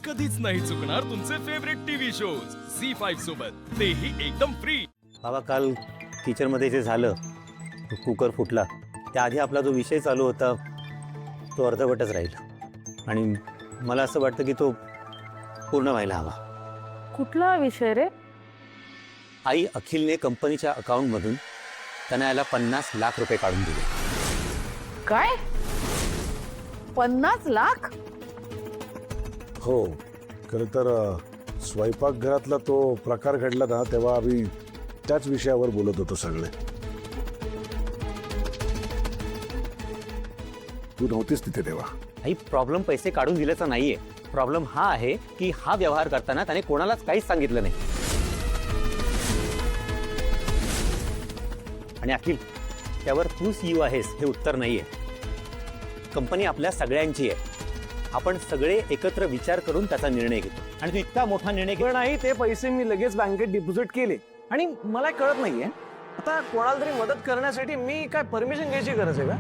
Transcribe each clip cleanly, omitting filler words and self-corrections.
कधीच नाही चुकणार तुमचे फेवरेट टीव्ही शोज झी5 सोबत, तेही एकदम फ्री। बाबा काल किचनमध्ये जे झालं, कुकर फुटला, त्याआधी आपला जो विषय चालू होता तो अर्धवटच राहिला आणि मला असं वाटतं की तो पूर्ण व्हायला हवा। कुठला विषय रे? आई अखिलने कंपनीच्या अकाउंटमधून त्यांना याला 50 लाख रुपये काढून दिले। काय? 50 लाख? हो, खरं तर स्वयंपाकघरातला तो प्रकार घडला ना तेव्हा आम्ही त्याच विषयावर बोलत होतो सगळे। तू नव्हतीस तिथे तेव्हा। आई, प्रॉब्लेम पैसे काढून दिल्याचा नाहीये, प्रॉब्लेम हा आहे की हा व्यवहार करताना त्याने कोणालाच काहीच सांगितलं नाही। आणि अखिल, त्यावर तू सीईओ आहेस हे उत्तर नाहीये। कंपनी आपल्या सगळ्यांची आहे, आपण सगळे एकत्र विचार करून त्याचा निर्णय घेतो आणि तू इतका मोठा निर्णय पण नाही, ते पैसे मी लगेच बँकेत डिपॉझिट केले आणि मला कळत नाहीये आता कोणाला तरी मदत करण्यासाठी मी काय परमिशन घ्यायची गरज आहे का?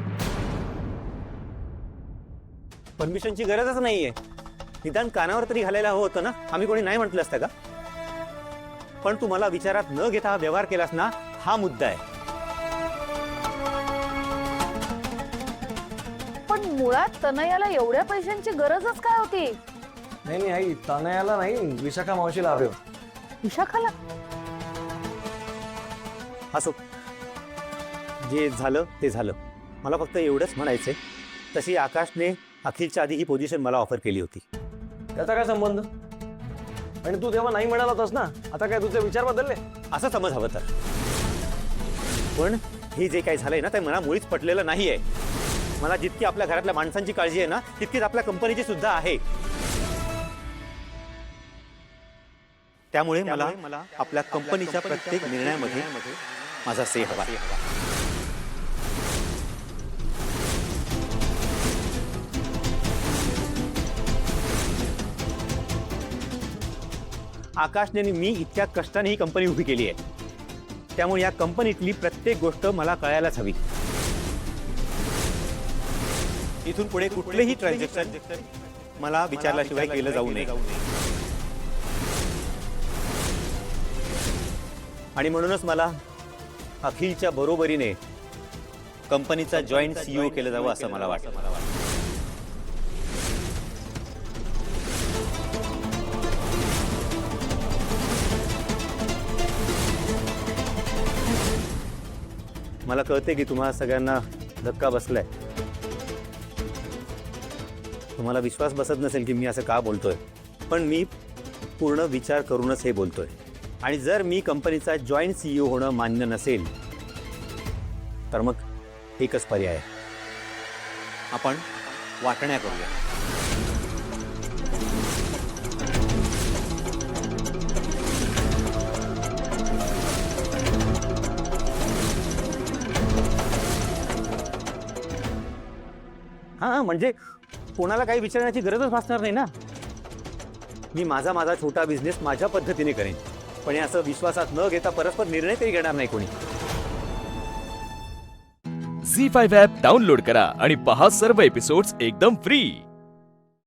परमिशनची गरजच नाहीये, निदान कानावर तरी घालायला हवं होतं ना, आम्ही कोणी नाही म्हटलं असतं का? पण तू मला विचारात न घेता हा व्यवहार केलास ना, हा मुद्दा आहे। पण मुळात तनयाला एवढ्या पैशांची गरजच काय होती? नाही आई, तनयाला नाही, विशाखा मावशीला हवे होते। विशाखाला? असो, जे झालं ते झालं। मला फक्त एवढंच म्हणायचंय, तशी आकाशने अखिलच्या आधी ही पोझिशन मला ऑफर केली होती। त्याचा काय संबंध? आणि तू तेव्हा नाही म्हणाला होतास ना, आता काय तुझे विचार बदलले? असं समज हवं तर। पण हे जे काही झालंय ना, ते मला मुळीच पटलेलं नाहीये। मला जितकी आपल्या घरातल्या माणसांची काळजी आहे ना, तितकीच आपल्या कंपनीची सुद्धा आहे। त्यामुळे मला आपल्या कंपनीच्या प्रत्येक निर्णयामध्ये माझा से हवा। आकाशने आणि मी इतक्या कष्टाने ही कंपनी उभी केली आहे, त्यामुळे या कंपनीतली प्रत्येक गोष्ट मला कळायलाच हवी। इथून पुढे कुठलेही ट्रान्झॅक्शन मला विचारल्याशिवाय केलं जाऊ नये। आणि म्हणूनच मला अखिलच्या बरोबरीने कंपनीचा जॉईंट सीईओ केलं जावं असं मला वाटतं। मला कळते की तुम्हाला सगळ्यांना धक्का बसलाय, तुम्हाला विश्वास बसत नसेल की मी असं का बोलतोय, पण मी पूर्ण विचार करूनच हे बोलतोय। आणि जर मी कंपनीचा जॉईंट सीईओ होणं मान्य नसेल तर मग एकच पर्याय आहे, आपण वाटण्या करूया। हां, म्हणजे कोणाला काही विचारण्याची गरजच भासणार नाही ना। मी माझा छोटा बिझनेस माझ्या पद्धतीने करेन, पण हे असं विश्वासात न घेता परस्पर निर्णय तरी घेणार नाही कोणी। झी5 ॲप डाउनलोड करा आणि पहा सर्व एपिसोड्स एकदम फ्री।